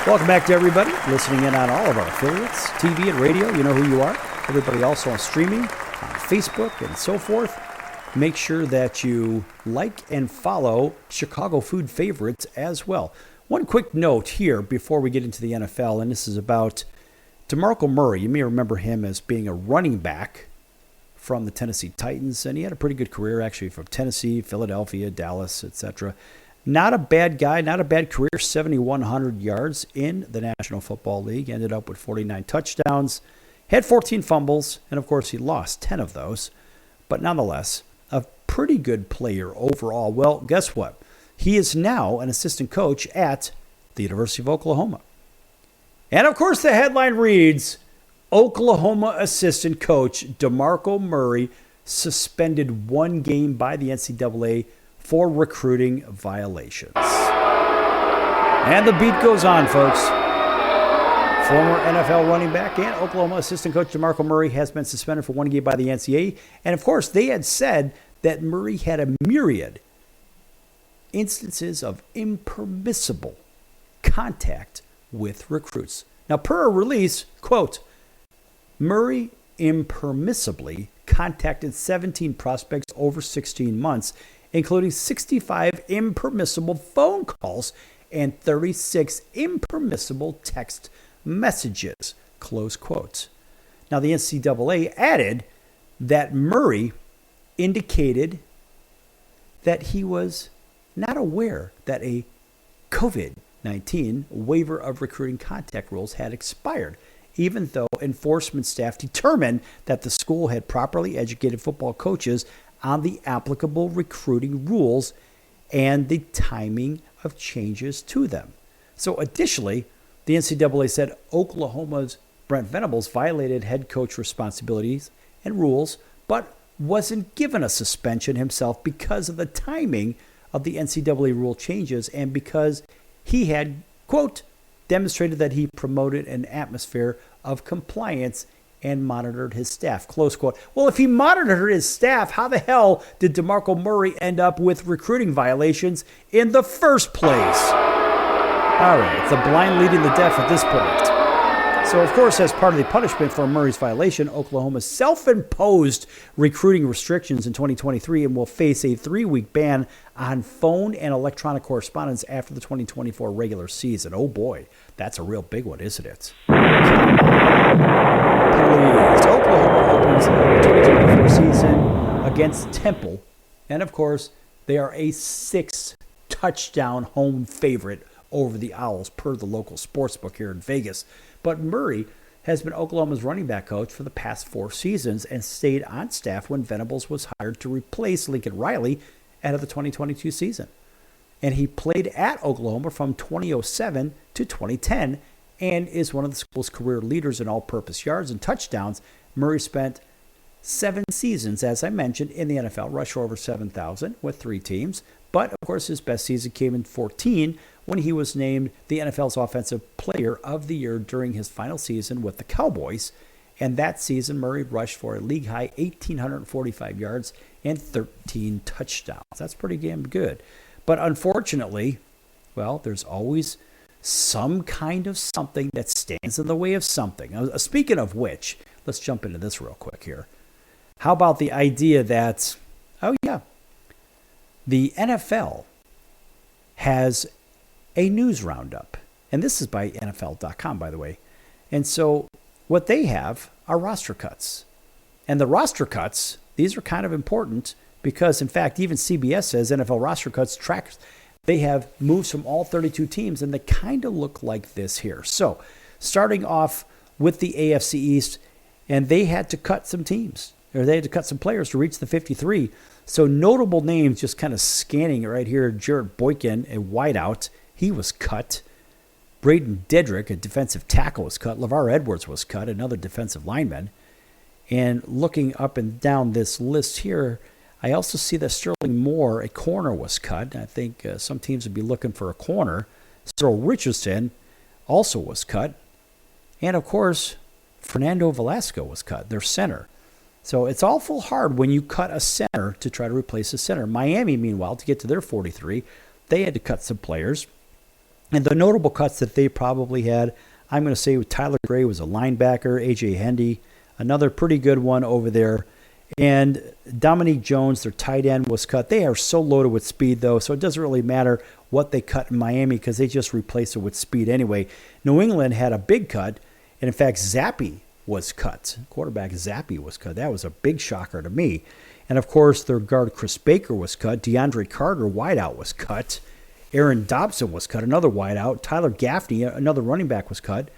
Welcome back to everybody listening in on all of our affiliates, TV and radio. You know who you are. Everybody also on streaming, on Facebook and so forth. Make sure that you like and follow Chicago food favorites as well. One quick note here before we get into the NFL, and this is about DeMarco Murray. You may remember him as being a running back from the Tennessee Titans, and he had a pretty good career actually from Tennessee, Philadelphia, Dallas, etc. Not a bad guy, not a bad career, 7,100 yards in the National Football League. Ended up with 49 touchdowns, had 14 fumbles, and of course he lost 10 of those. But nonetheless, a pretty good player overall. Well, guess what? He is now an assistant coach at the University of Oklahoma. And of course the headline reads, Oklahoma assistant coach DeMarco Murray suspended one game by the NCAA for recruiting violations. And the beat goes on, folks. Former NFL running back and Oklahoma assistant coach DeMarco Murray has been suspended for one game by the NCAA. And of course, they had said that Murray had a myriad instances of impermissible contact with recruits. Now, per a release, quote, Murray impermissibly contacted 17 prospects over 16 months, including 65 impermissible phone calls and 36 impermissible text messages, close quotes. Now, the NCAA added that Murray indicated that he was not aware that a COVID-19 waiver of recruiting contact rules had expired, even though enforcement staff determined that the school had properly educated football coaches on the applicable recruiting rules and the timing of changes to them. So additionally, the NCAA said Oklahoma's Brent Venables violated head coach responsibilities and rules, but wasn't given a suspension himself because of the timing of the NCAA rule changes and because he had, quote, demonstrated that he promoted an atmosphere of compliance and monitored his staff, close quote. Well, if he monitored his staff, how the hell did DeMarco Murray end up with recruiting violations in the first place? All right, it's the blind leading the deaf at this point. So, of course, as part of the punishment for Murray's violation, Oklahoma self-imposed recruiting restrictions in 2023 and will face a 3-week ban on phone and electronic correspondence after the 2024 regular season. Oh, boy, that's a real big one, isn't it? Oklahoma opens the 2024 season against Temple. And, of course, they are a 6-touchdown home favorite over the Owls per the local sportsbook here in Vegas. But Murray has been Oklahoma's running back coach for the past 4 seasons and stayed on staff when Venables was hired to replace Lincoln Riley out of the 2022 season. And he played at Oklahoma from 2007 to 2010 and is one of the school's career leaders in all-purpose yards and touchdowns. Murray spent 7 seasons, as I mentioned, in the NFL, rushed for over 7,000 with 3 teams. But, of course, his best season came in 2014 when he was named the NFL's Offensive Player of the Year during his final season with the Cowboys. And that season, Murray rushed for a league-high 1,845 yards and 13 touchdowns. That's pretty damn good. But unfortunately, well, there's always some kind of something that stands in the way of something. Now, speaking of which, let's jump into this real quick here. How about the idea that, the NFL has a news roundup. And this is by NFL.com, by the way. And so what they have are roster cuts. And the roster cuts, these are kind of important because, in fact, even CBS says NFL roster cuts tracks. They have moves from all 32 teams, and they kind of look like this here. So starting off with the AFC East, and they had to cut some teams, or they had to cut some players to reach the 53. So notable names, just kind of scanning it right here. Jared Boykin, a wideout, he was cut. Braden Dedrick, a defensive tackle, was cut. LeVar Edwards was cut, another defensive lineman. And looking up and down this list here, I also see that Sterling Moore, a corner, was cut. I think some teams would be looking for a corner. Cyril Richardson also was cut. And, of course, Fernando Velasco was cut, their center. So it's awful hard when you cut a center to try to replace a center. Miami, meanwhile, to get to their 43, they had to cut some players. And the notable cuts that they probably had, I'm going to say Tyler Gray was a linebacker, A.J. Hendy, another pretty good one over there. And Dominique Jones, their tight end, was cut. They are so loaded with speed, though, so it doesn't really matter what they cut in Miami because they just replace it with speed anyway. New England had a big cut, and in fact, Zappi was cut. Quarterback Zappi was cut. That was a big shocker to me. And, of course, their guard Chris Baker was cut. DeAndre Carter, wideout, was cut. Aaron Dobson was cut, another wideout. Tyler Gaffney, another running back, was cut.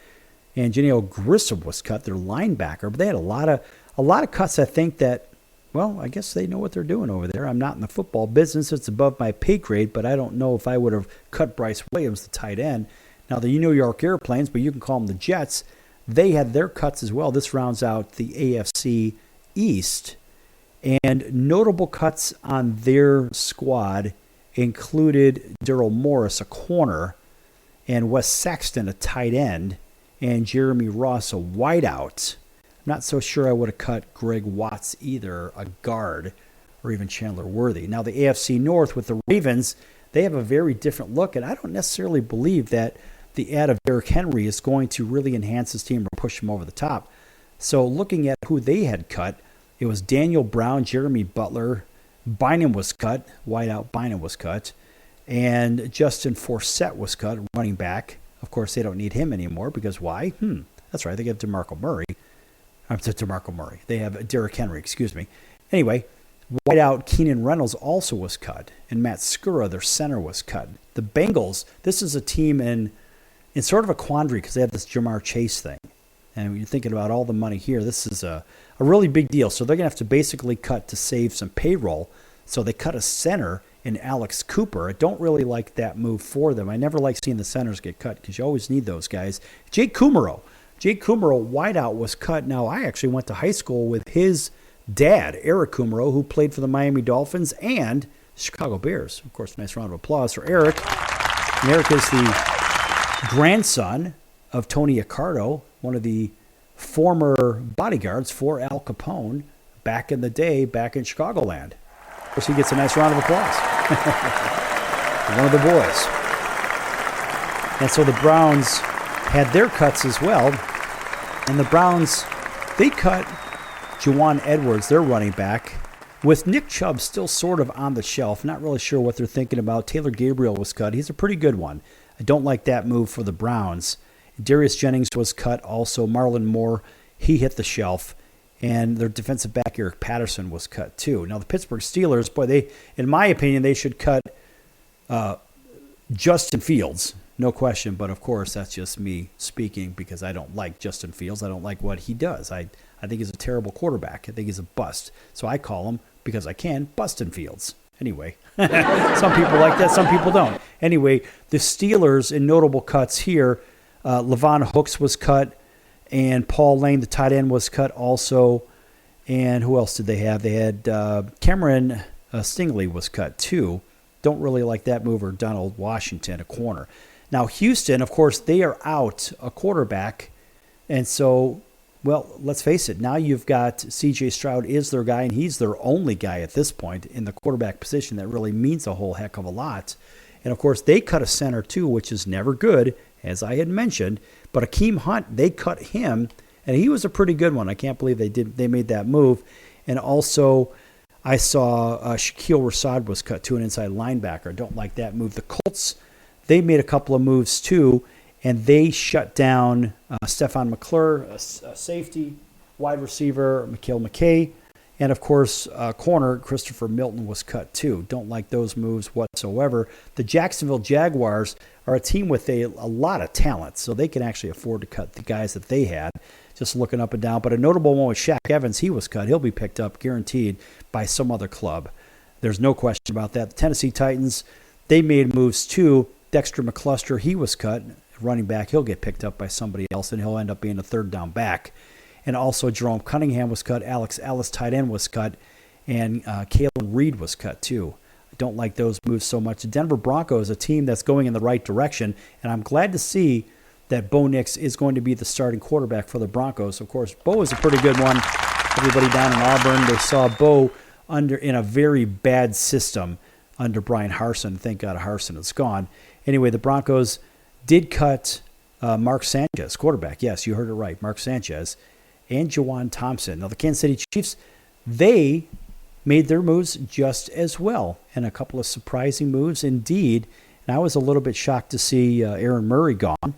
And Janelle Grissom was cut, their linebacker. But they had a lot of cuts. I think that, well, I guess they know what they're doing over there. I'm not in the football business. It's above my pay grade, but I don't know if I would have cut Bryce Williams, the tight end. Now, the New York Airplanes, but you can call them the Jets, they had their cuts as well. This rounds out the AFC East. And notable cuts on their squad included Daryl Morris, a corner, and Wes Saxton, a tight end, and Jeremy Ross, a wideout. I'm not so sure I would have cut Greg Watts either, a guard, or even Chandler Worthy. Now, the AFC North with the Ravens, they have a very different look, and I don't necessarily believe that the add of Derrick Henry is going to really enhance his team or push him over the top. So looking at who they had cut, it was Daniel Brown, Jeremy Butler, Bynum was cut, wideout Bynum was cut, and Justin Forsett was cut, running back. Of course, they don't need him anymore because why? That's right, they have DeMarco Murray. They have Derrick Henry, excuse me. Anyway, wideout Keenan Reynolds also was cut, and Matt Skura, their center, was cut. The Bengals, this is a team in sort of a quandary because they have this Jamar Chase thing. And when you're thinking about all the money here, this is a really big deal. So they're going to have to basically cut to save some payroll. So they cut a center in Alex Cooper. I don't really like that move for them. I never like seeing the centers get cut because you always need those guys. Jake Kumaro, wideout, was cut. Now, I actually went to high school with his dad, Eric Kumaro, who played for the Miami Dolphins and Chicago Bears. Of course, nice round of applause for Eric. And Eric is the grandson of Tony Accardo, one of the former bodyguards for Al Capone back in the day, back in Chicagoland. Of course, he gets a nice round of applause. One of the boys. And so the Browns had their cuts as well. And the Browns, they cut Juwan Edwards, their running back, with Nick Chubb still sort of on the shelf. Not really sure what they're thinking about. Taylor Gabriel was cut. He's a pretty good one. I don't like that move for the Browns. Darius Jennings was cut also. Marlon Moore, he hit the shelf. And their defensive back, Eric Patterson, was cut too. Now, the Pittsburgh Steelers, boy, they, in my opinion, they should cut Justin Fields. No question, but of course, that's just me speaking because I don't like Justin Fields. I don't like what he does. I think he's a terrible quarterback. I think he's a bust. So I call him, because I can, Bustin' Fields. Anyway, some people like that, some people don't. Anyway, the Steelers in notable cuts here, Levon Hooks was cut, and Paul Lane, the tight end, was cut also. And who else did they have? They had Cameron Stingley was cut too. Don't really like that move, or Donald Washington, a corner. Now, Houston, of course, they are out a quarterback. And so, well, let's face it. Now you've got C.J. Stroud is their guy, and he's their only guy at this point in the quarterback position. That really means a whole heck of a lot. And, of course, they cut a center too, which is never good, as I had mentioned. But Akeem Hunt, they cut him, and he was a pretty good one. I can't believe they made that move. And also, I saw Shaquille Rasad was cut to an inside linebacker. I don't like that move. The Colts, they made a couple of moves too, and they shut down Stephon McClure, a safety, wide receiver, Mikael McKay, and, of course, corner Christopher Milton was cut too. Don't like those moves whatsoever. The Jacksonville Jaguars are a team with a lot of talent, so they can actually afford to cut the guys that they had. Just looking up and down. But a notable one with Shaq Evans, he was cut. He'll be picked up, guaranteed, by some other club. There's no question about that. The Tennessee Titans, they made moves too. Dexter McCluster, he was cut. Running back, he'll get picked up by somebody else, and he'll end up being a third down back. And also Jerome Cunningham was cut. Alex Ellis, tight end, was cut. And Kalen Reed was cut too. I don't like those moves so much. The Denver Broncos, a team that's going in the right direction, and I'm glad to see that Bo Nix is going to be the starting quarterback for the Broncos. Of course, Bo is a pretty good one. Everybody down in Auburn, they saw Bo in a very bad system under Brian Harsin. Thank God Harsin is gone. Anyway, the Broncos did cut Mark Sanchez, quarterback. Yes, you heard it right, Mark Sanchez, and Juwan Thompson. Now, the Kansas City Chiefs, they made their moves just as well, and a couple of surprising moves indeed. And I was a little bit shocked to see Aaron Murray gone.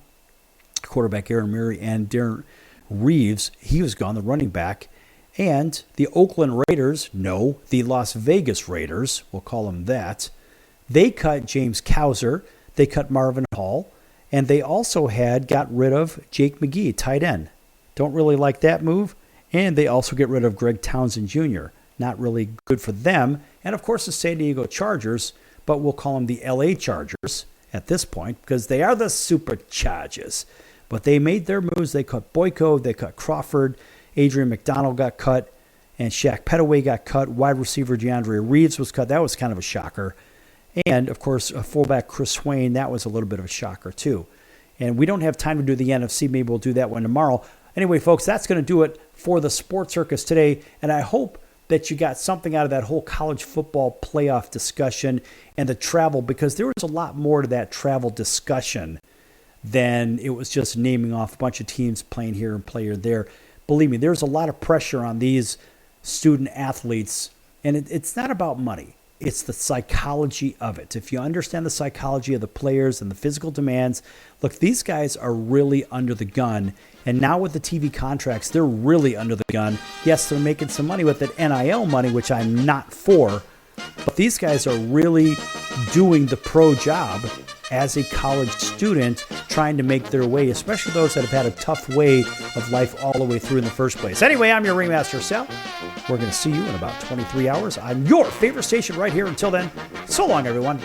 Quarterback Aaron Murray, and Darren Reeves, he was gone, the running back. And the Oakland Raiders, the Las Vegas Raiders, we'll call them that, they cut James Cowser, they cut Marvin Hall, and they also got rid of Jake McGee, tight end. Don't really like that move. And they also get rid of Greg Townsend Jr. Not really good for them. And, of course, the San Diego Chargers, but we'll call them the L.A. Chargers at this point because they are the Superchargers. But they made their moves. They cut Boyko, they cut Crawford, Adrian McDonald got cut, and Shaq Petaway got cut. Wide receiver DeAndre Reeves was cut. That was kind of a shocker. And, of course, fullback Chris Swain, that was a little bit of a shocker too. And we don't have time to do the NFC. Maybe we'll do that one tomorrow. Anyway, folks, that's going to do it for the Sports Circus today. And I hope that you got something out of that whole college football playoff discussion and the travel, because there was a lot more to that travel discussion than it was just naming off a bunch of teams playing here and playing there. Believe me, there's a lot of pressure on these student athletes, and it's not about money. It's the psychology of it. If you understand the psychology of the players and the physical demands, look, these guys are really under the gun. And now with the TV contracts, they're really under the gun. Yes, they're making some money with that NIL money, which I'm not for. But these guys are really doing the pro job as a college student, trying to make their way, especially those that have had a tough way of life all the way through in the first place. Anyway, I'm your Ringmaster Sal. We're going to see you in about 23 hours on your favorite station right here. Until then, so long, everyone.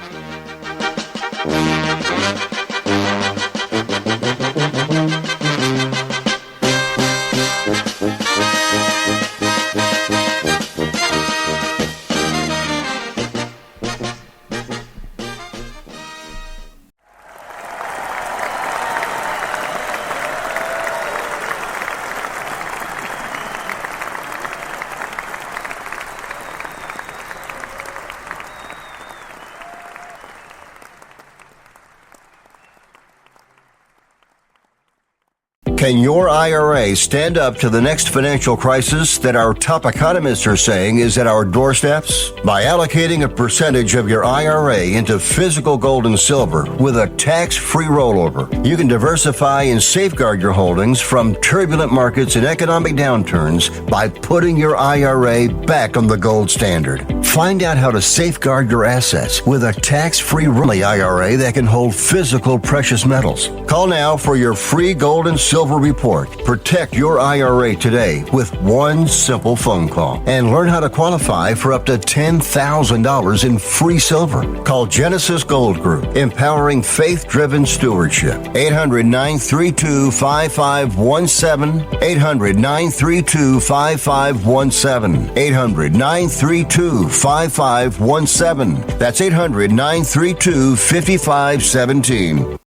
Can your IRA stand up to the next financial crisis that our top economists are saying is at our doorsteps? By allocating a percentage of your IRA into physical gold and silver with a tax-free rollover, you can diversify and safeguard your holdings from turbulent markets and economic downturns by putting your IRA back on the gold standard. Find out how to safeguard your assets with a tax-free IRA that can hold physical precious metals. Call now for your free gold and silver report. Protect your IRA today with one simple phone call and learn how to qualify for up to $10,000 in free silver. Call Genesis Gold Group, empowering faith-driven stewardship. 800-932-5517. 800-932-5517. 800-932-5517. That's 800-932-5517.